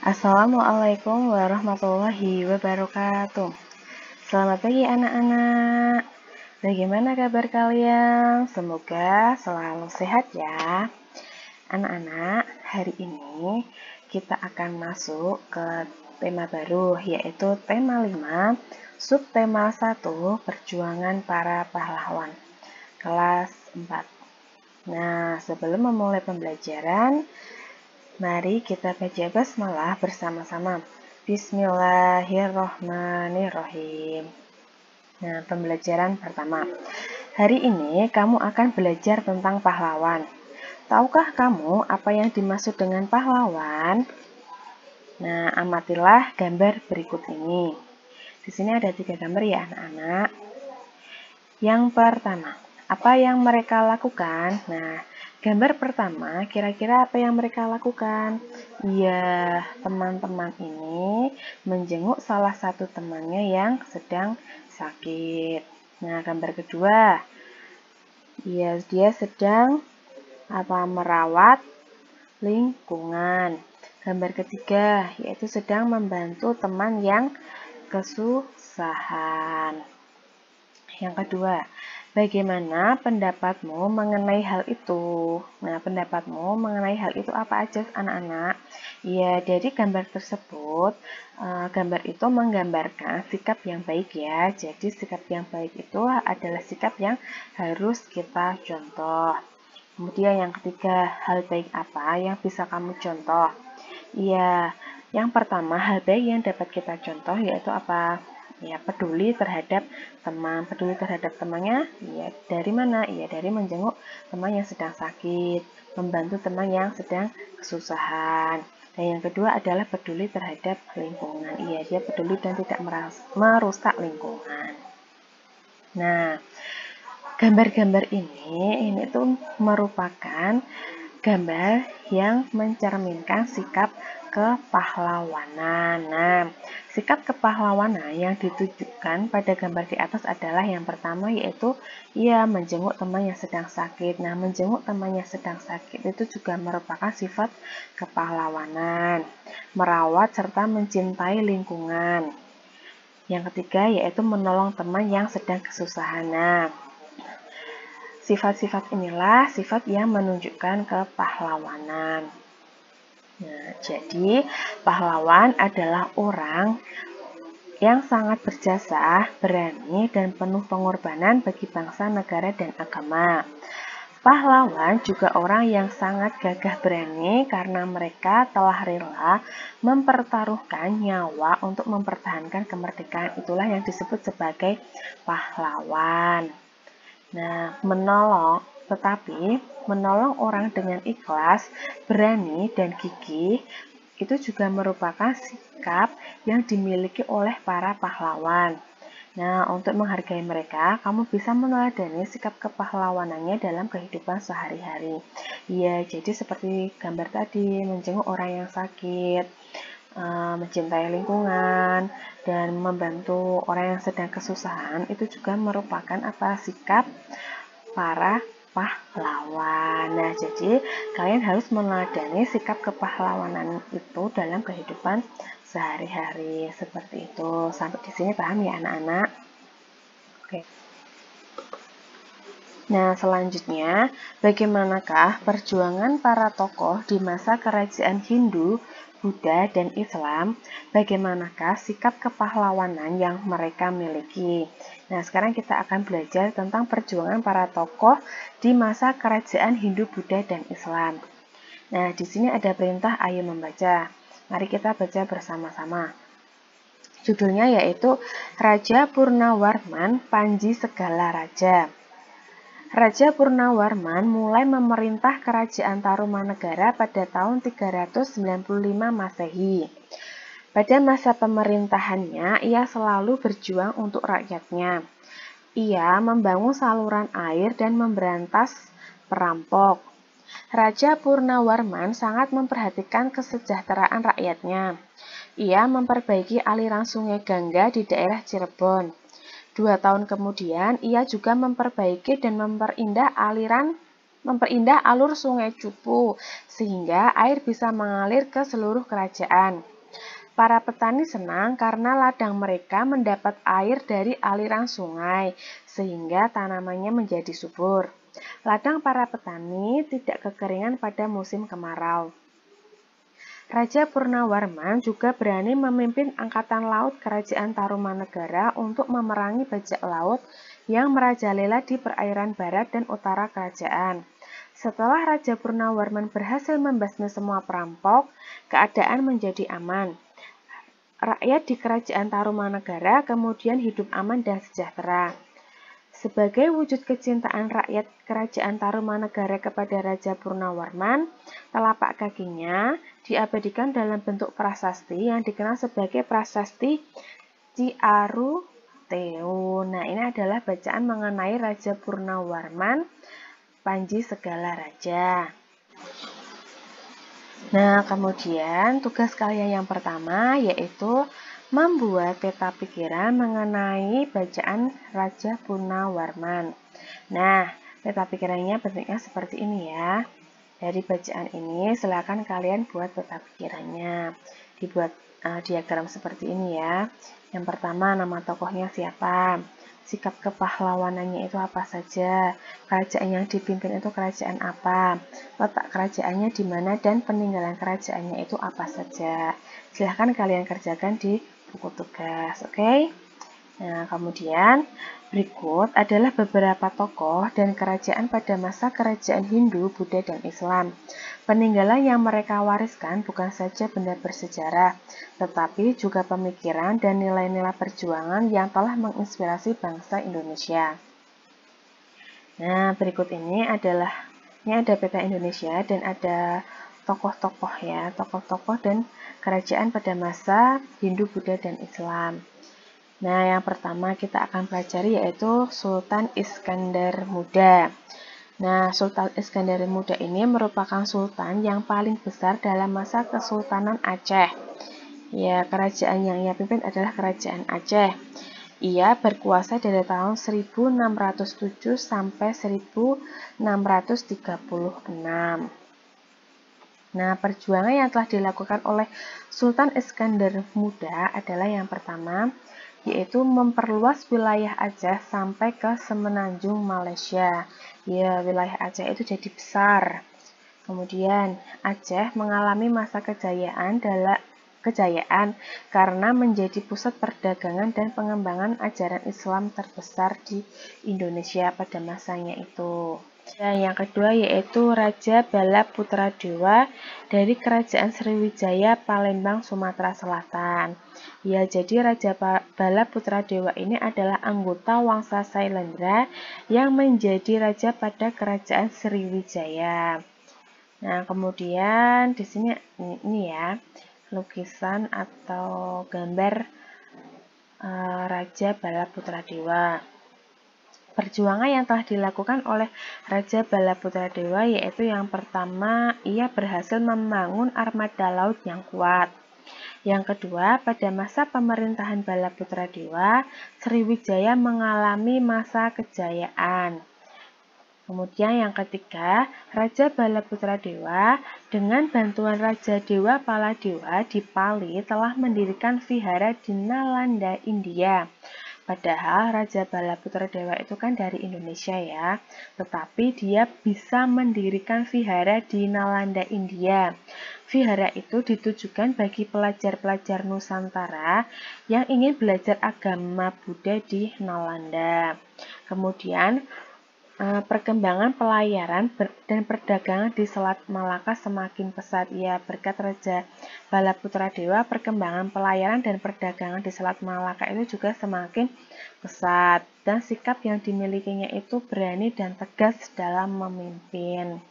Assalamualaikum warahmatullahi wabarakatuh. Selamat pagi anak-anak. Bagaimana kabar kalian? Semoga selalu sehat ya. Anak-anak, hari ini kita akan masuk ke tema baru, yaitu tema 5, subtema 1, perjuangan para pahlawan, kelas 4. Nah, sebelum memulai pembelajaran, mari kita baca basmalah bersama-sama. Bismillahirrohmanirrohim. Nah, pembelajaran pertama. Hari ini kamu akan belajar tentang pahlawan. Tahukah kamu apa yang dimaksud dengan pahlawan? Nah, amatilah gambar berikut ini. Di sini ada 3 gambar ya anak-anak. Yang pertama, apa yang mereka lakukan? Nah, gambar pertama, kira-kira apa yang mereka lakukan? Ya, teman-teman ini menjenguk salah satu temannya yang sedang sakit. Nah, gambar kedua, ya, dia sedang merawat lingkungan. Gambar ketiga, yaitu sedang membantu teman yang kesusahan. Yang kedua, bagaimana pendapatmu mengenai hal itu? Nah, pendapatmu mengenai hal itu apa aja anak-anak? Ya, dari gambar tersebut, gambar itu menggambarkan sikap yang baik ya. Jadi, sikap yang baik itu adalah sikap yang harus kita contoh. Kemudian yang ketiga, hal baik apa yang bisa kamu contoh? Ya, yang pertama, hal baik yang dapat kita contoh yaitu apa? Ya, peduli terhadap teman. Peduli terhadap temannya, ya dari mana? Ya dari menjenguk teman yang sedang sakit, membantu teman yang sedang kesusahan. Dan yang kedua adalah peduli terhadap lingkungan. Iya, dia peduli dan tidak merusak lingkungan. Nah, gambar-gambar ini tuh merupakan gambar yang mencerminkan sikap kepahlawanan. Nah, sikap kepahlawanan yang ditujukan pada gambar di atas adalah yang pertama yaitu ia menjenguk teman yang sedang sakit. Nah, menjenguk teman yang sedang sakit itu juga merupakan sifat kepahlawanan. Merawat serta mencintai lingkungan. Yang ketiga yaitu menolong teman yang sedang kesusahan. Nah, sifat-sifat inilah sifat yang menunjukkan kepahlawanan. Nah, jadi pahlawan adalah orang yang sangat berjasa, berani, dan penuh pengorbanan bagi bangsa, negara, dan agama. Pahlawan juga orang yang sangat gagah berani karena mereka telah rela mempertaruhkan nyawa untuk mempertahankan kemerdekaan. Itulah yang disebut sebagai pahlawan. Nah, menolong orang dengan ikhlas, berani, dan gigih itu juga merupakan sikap yang dimiliki oleh para pahlawan. Nah, untuk menghargai mereka, kamu bisa meneladani sikap kepahlawanannya dalam kehidupan sehari-hari. Ya, jadi seperti gambar tadi, menjenguk orang yang sakit, mencintai lingkungan, dan membantu orang yang sedang kesusahan, itu juga merupakan sikap para pahlawan. Nah, jadi kalian harus meneladani sikap kepahlawanan itu dalam kehidupan sehari-hari seperti itu. Sampai di sini paham ya anak-anak? Oke. Nah, selanjutnya, bagaimanakah perjuangan para tokoh di masa kerajaan Hindu, Buddha, dan Islam? Bagaimanakah sikap kepahlawanan yang mereka miliki? Nah, sekarang kita akan belajar tentang perjuangan para tokoh di masa kerajaan Hindu, Buddha, dan Islam. Nah, di sini ada perintah ayo membaca. Mari kita baca bersama-sama. Judulnya yaitu Raja Purnawarman, Panji Segala Raja. Raja Purnawarman mulai memerintah kerajaan Tarumanegara pada tahun 395 Masehi. Pada masa pemerintahannya, ia selalu berjuang untuk rakyatnya. Ia membangun saluran air dan memberantas perampok. Raja Purnawarman sangat memperhatikan kesejahteraan rakyatnya. Ia memperbaiki aliran sungai Gangga di daerah Cirebon. 2 tahun kemudian, ia juga memperbaiki dan memperindah alur sungai Cupu, sehingga air bisa mengalir ke seluruh kerajaan. Para petani senang karena ladang mereka mendapat air dari aliran sungai, sehingga tanamannya menjadi subur. Ladang para petani tidak kekeringan pada musim kemarau. Raja Purnawarman juga berani memimpin angkatan laut Kerajaan Tarumanegara untuk memerangi bajak laut yang merajalela di perairan barat dan utara kerajaan. Setelah Raja Purnawarman berhasil membasmi semua perampok, keadaan menjadi aman. Rakyat di Kerajaan Tarumanegara kemudian hidup aman dan sejahtera. Sebagai wujud kecintaan rakyat Kerajaan Tarumanegara kepada Raja Purnawarman, telapak kakinya diabadikan dalam bentuk prasasti yang dikenal sebagai Prasasti Ciaruteu. Nah, ini adalah bacaan mengenai Raja Purnawarman, Panji Segala Raja. Nah, kemudian tugas kalian yang pertama yaitu membuat peta pikiran mengenai bacaan Raja Purnawarman. Nah, peta pikirannya bentuknya seperti ini ya. Dari bacaan ini, silakan kalian buat peta pikirannya. Dibuat diagram seperti ini ya. Yang pertama, nama tokohnya siapa? Sikap kepahlawanannya itu apa saja? Kerajaan yang dipimpin itu kerajaan apa? Letak kerajaannya di mana dan peninggalan kerajaannya itu apa saja? Silahkan kalian kerjakan di buku tugas, oke? Nah, kemudian berikut adalah beberapa tokoh dan kerajaan pada masa kerajaan Hindu, Buddha, dan Islam. Peninggalan yang mereka wariskan bukan saja benda bersejarah, tetapi juga pemikiran dan nilai-nilai perjuangan yang telah menginspirasi bangsa Indonesia. Nah, berikut ini ada peta Indonesia dan ada tokoh-tokoh ya, tokoh-tokoh dan kerajaan pada masa Hindu, Buddha, dan Islam. Nah, yang pertama kita akan pelajari yaitu Sultan Iskandar Muda. Nah, Sultan Iskandar Muda ini merupakan sultan yang paling besar dalam masa Kesultanan Aceh. Ya, kerajaan yang ia pimpin adalah Kerajaan Aceh. Ia berkuasa dari tahun 1607 sampai 1636. Nah, perjuangan yang telah dilakukan oleh Sultan Iskandar Muda adalah yang pertama, yaitu memperluas wilayah Aceh sampai ke semenanjung Malaysia. Ya, wilayah Aceh itu jadi besar. Kemudian, Aceh mengalami masa kejayaan karena menjadi pusat perdagangan dan pengembangan ajaran Islam terbesar di Indonesia pada masanya itu. Dan yang kedua yaitu Raja Bala Putradewa dari Kerajaan Sriwijaya Palembang, Sumatera Selatan. Ya, jadi Raja Bala Putradewa ini adalah anggota Wangsa Sailendra yang menjadi raja pada Kerajaan Sriwijaya. Nah, kemudian di sini ini ya, lukisan atau gambar Raja Bala Putradewa. Perjuangan yang telah dilakukan oleh Raja Bala Putradewa yaitu yang pertama, ia berhasil membangun armada laut yang kuat. Yang kedua, pada masa pemerintahan Bala Putradewa, Sriwijaya mengalami masa kejayaan. Kemudian yang ketiga, Raja Bala Putradewa dengan bantuan Raja Dewa Paladewa di Pali telah mendirikan vihara di Nalanda, India. Padahal Raja Bala Putradewa itu kan dari Indonesia ya, tetapi dia bisa mendirikan vihara di Nalanda, India. Vihara itu ditujukan bagi pelajar-pelajar Nusantara yang ingin belajar agama Buddha di Nalanda. Kemudian, perkembangan pelayaran dan perdagangan di Selat Malaka semakin pesat. Ya, berkat Raja Bala Putradewa, perkembangan pelayaran dan perdagangan di Selat Malaka itu juga semakin pesat. Dan sikap yang dimilikinya itu berani dan tegas dalam memimpin.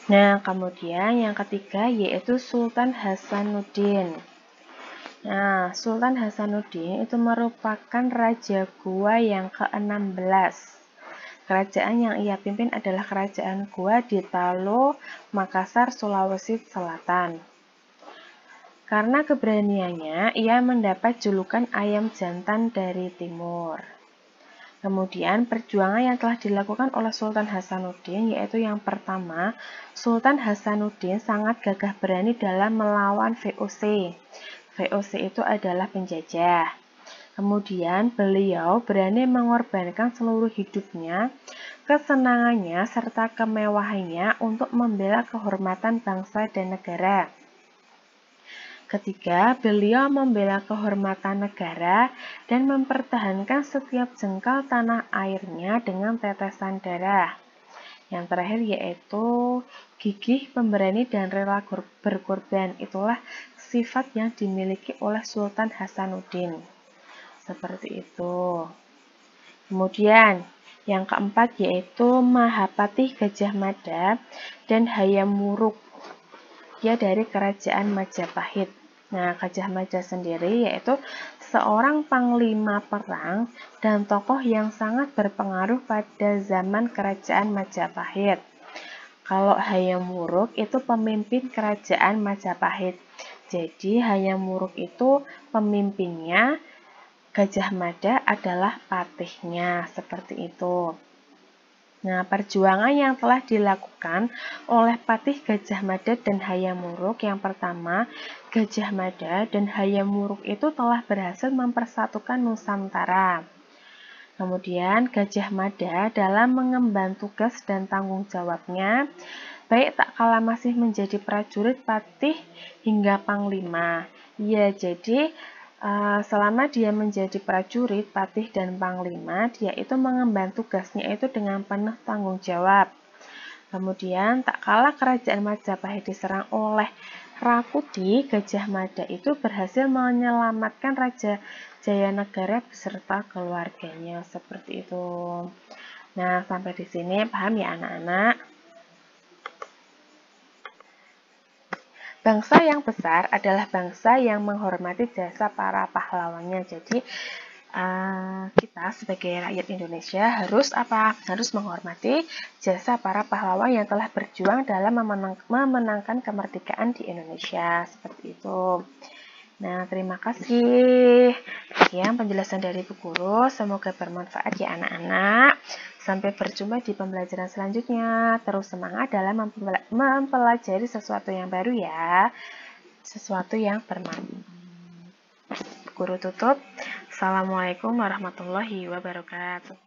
Nah, kemudian yang ketiga yaitu Sultan Hasanuddin. Nah, Sultan Hasanuddin itu merupakan Raja Goa yang ke-16. Kerajaan yang ia pimpin adalah Kerajaan Goa di Talo, Makassar, Sulawesi Selatan. Karena keberaniannya, ia mendapat julukan ayam jantan dari timur. Kemudian perjuangan yang telah dilakukan oleh Sultan Hasanuddin yaitu yang pertama, Sultan Hasanuddin sangat gagah berani dalam melawan VOC. VOC itu adalah penjajah. Kemudian beliau berani mengorbankan seluruh hidupnya, kesenangannya, serta kemewahannya untuk membela kehormatan bangsa dan negara. Ketiga, beliau membela kehormatan negara dan mempertahankan setiap jengkal tanah airnya dengan tetesan darah. Yang terakhir yaitu gigih, pemberani, dan rela berkorban. Itulah sifat yang dimiliki oleh Sultan Hasanuddin. Seperti itu. Kemudian, yang keempat yaitu Mahapatih Gajah Mada dan Hayam Wuruk. Dia dari kerajaan Majapahit. Nah, Gajah Mada sendiri yaitu seorang panglima perang dan tokoh yang sangat berpengaruh pada zaman kerajaan Majapahit. Kalau Hayam Wuruk itu pemimpin kerajaan Majapahit. Jadi Hayam Wuruk itu pemimpinnya, Gajah Mada adalah patihnya, seperti itu. Nah, perjuangan yang telah dilakukan oleh Patih Gajah Mada dan Hayam Wuruk, yang pertama, Gajah Mada dan Hayam Wuruk itu telah berhasil mempersatukan Nusantara. Kemudian Gajah Mada dalam mengemban tugas dan tanggung jawabnya, baik tak kala masih menjadi prajurit, patih, hingga panglima. Ya, jadi selama dia menjadi prajurit, patih, dan panglima, dia itu mengemban tugasnya itu dengan penuh tanggung jawab. Kemudian, tak kala kerajaan Majapahit diserang oleh Rakudi, Gajah Mada itu berhasil menyelamatkan Raja Jayanegara beserta keluarganya. Seperti itu. Nah, sampai di sini paham ya anak-anak? Bangsa yang besar adalah bangsa yang menghormati jasa para pahlawannya. Jadi, kita sebagai rakyat Indonesia harus apa? Harus menghormati jasa para pahlawan yang telah berjuang dalam memenangkan kemerdekaan di Indonesia. Seperti itu. Nah, terima kasih. Sekian penjelasan dari Bu Guru. Semoga bermanfaat ya anak-anak. Sampai berjumpa di pembelajaran selanjutnya. Terus semangat dalam mempelajari sesuatu yang baru ya. Sesuatu yang bermanfaat. Guru tutup. Assalamualaikum warahmatullahi wabarakatuh.